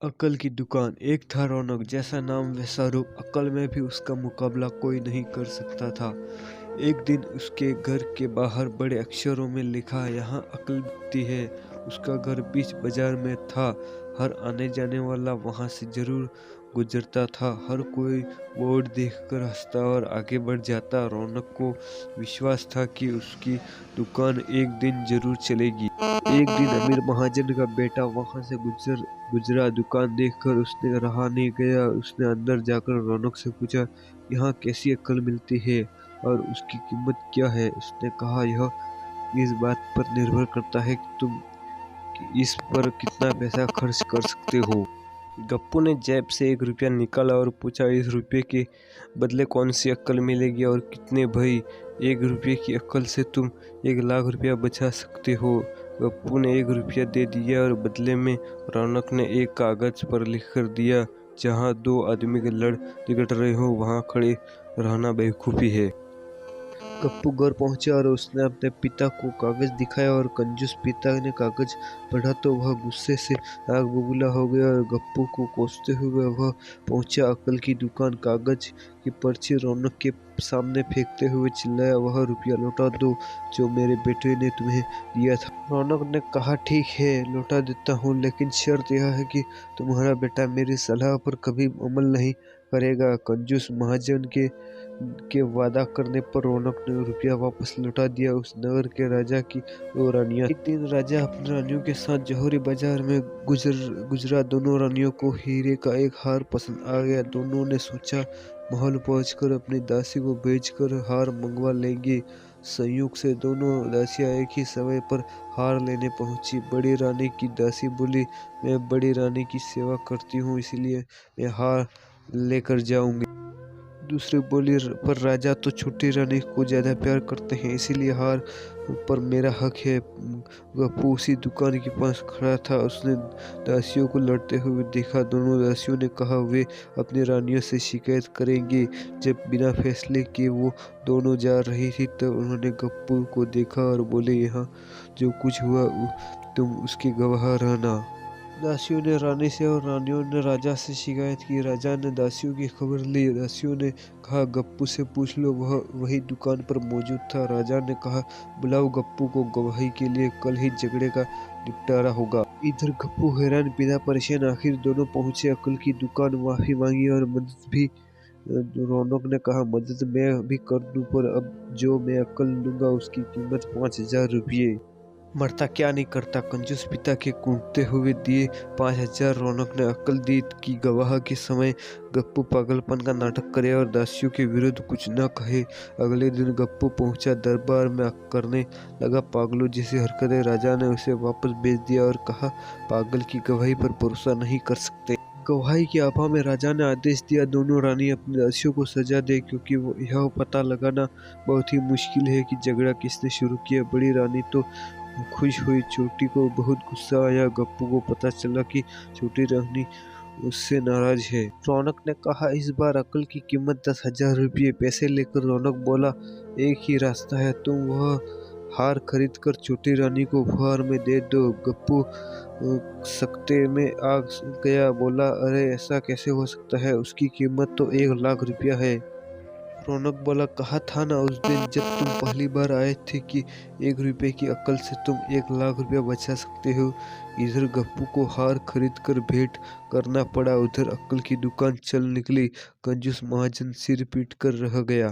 अक्ल की दुकान। एक था रौनक, जैसा नाम वैसा रूप। अक्ल में भी उसका मुकाबला कोई नहीं कर सकता था। एक दिन उसके घर के बाहर बड़े अक्षरों में लिखा, यहाँ अक्ल बिकती है। उसका घर बीच बाजार में था। हर आने जाने वाला वहां से जरूर गुजरता था। हर कोई बोर्ड देखकर हंसता और आगे बढ़ जाता। रौनक को विश्वास था कि उसकी दुकान एक दिन जरूर चलेगी। एक दिन अमीर महाजन का बेटा वहां से गुजरा। दुकान देखकर उसने रहा नहीं गया। उसने अंदर जाकर रौनक से पूछा, यहाँ कैसी अक्ल मिलती है और उसकी कीमत क्या है? उसने कहा, यह इस बात पर निर्भर करता है कि तुम इस पर कितना पैसा खर्च कर सकते हो। गप्पू ने जेब से 1 रुपया निकाला और पूछा, इस रुपये के बदले कौन सी अक्ल मिलेगी और कितने? भाई, 1 रुपये की अक्ल से तुम 1 लाख रुपया बचा सकते हो। गप्पू ने 1 रुपया दे दिया और बदले में रौनक ने एक कागज पर लिख कर दिया, जहाँ 2 आदमी के लड़ झगड़ रहे हो वहाँ खड़े रहना बेवकूफ़ी है। गप्पू घर पहुंचा और उसने अपने पिता को कागज दिखाया और कंजूस पिता ने कागज पढ़ा तो वह गुस्से से आग बबूला हो गया और गप्पू को कोसते हुए वह पहुंचा अक्ल की दुकान। कागज की पर्ची रौनक के सामने फेंकते हुए चिल्लाया, वह रुपया लौटा दो जो मेरे बेटे ने तुम्हें दिया था। रौनक ने कहा, ठीक है लौटा देता हूँ, लेकिन शर्त यह है कि तुम्हारा बेटा मेरी सलाह पर कभी अमल नहीं करेगा। कंजूस महाजन के वादा करने पर रौनक ने रुपया वापस लौटा दिया। उस नगर के राजा की 2 रानियां। एक दिन राजा अपनी रानियों के साथ जौहरी बाजार में गुजरा। दोनों रानियों को हीरे का एक हार पसंद आ गया। दोनों ने सोचा, महल पहुंचकर अपनी दासी को भेजकर हार मंगवा लेंगे। संयोग से दोनों दासियां एक ही समय पर हार लेने पहुंची। बड़ी रानी की दासी बोली, मैं बड़ी रानी की सेवा करती हूँ, इसलिए मैं हार लेकर जाऊंगी। दूसरी बोली, पर राजा तो छोटी रानी को ज्यादा प्यार करते हैं, इसीलिए हार पर मेरा हक है। गप्पू उसी दुकान के पास खड़ा था। उसने दासियों को लड़ते हुए देखा। दोनों दासियों ने कहा वे अपनी रानियों से शिकायत करेंगे। जब बिना फैसले के वो दोनों जा रही थी तब उन्होंने गप्पू को देखा और बोले, यहाँ जो कुछ हुआ तुम उसके गवाह रहना। दासियों ने रानी से और रानियों ने राजा से शिकायत की। राजा ने दासियों की खबर ली। दासियों ने कहा, गप्पू से पूछ लो, वह वही दुकान पर मौजूद था। राजा ने कहा, बुलाओ गप्पू को गवाही के लिए, कल ही झगड़े का निपटारा होगा। इधर गप्पू हैरान बिना परेशान। आखिर दोनों पहुंचे अक्ल की दुकान। माफी मांगी और मदद भी। रौनक ने कहा, मदद मैं भी कर दूं, पर अब जो मैं अक्ल लूंगा उसकी कीमत 5,000 रुपये। मरता क्या नहीं करता। कंजूस पिता के कूटते हुए दिए 5,000। रौनक ने अक्ल दी कि गवाह के समय गप्पू पागलपन का नाटक करे और दासियों के विरुद्ध कुछ न कहे। अगले दिन गप्पू पहुंचा दरबार में करने लगा पागलों जैसी हरकतें। राजा ने उसे वापस भेज दिया और कहा, पागल की गवाही पर भरोसा नहीं कर सकते। गवाही के अभाव में राजा ने आदेश दिया, दोनों रानी अपनी दासियों को सजा दे, क्योंकि वो यह पता लगाना बहुत ही मुश्किल है कि झगड़ा किसने शुरू किया। बड़ी रानी तो खुश हुई, छोटी को बहुत गुस्सा आया। गप्पू को पता चला कि छोटी रानी उससे नाराज है। रौनक ने कहा, इस बार अक्ल की कीमत 10,000 रुपये। पैसे लेकर रौनक बोला, एक ही रास्ता है, तुम वह हार खरीद कर छोटी रानी को उपहार में दे दो। गप्पू सकते में आ गया, बोला, अरे ऐसा कैसे हो सकता है, उसकी कीमत तो 1 लाख रुपया है। रौनक बोला, कहा था ना उस दिन जब तुम पहली बार आए थे कि 1 रुपये की अक्ल से तुम 1 लाख रुपया बचा सकते हो। इधर गप्पू को हार खरीद कर भेंट करना पड़ा, उधर अक्ल की दुकान चल निकली। कंजूस महाजन सिर पीट कर रह गया।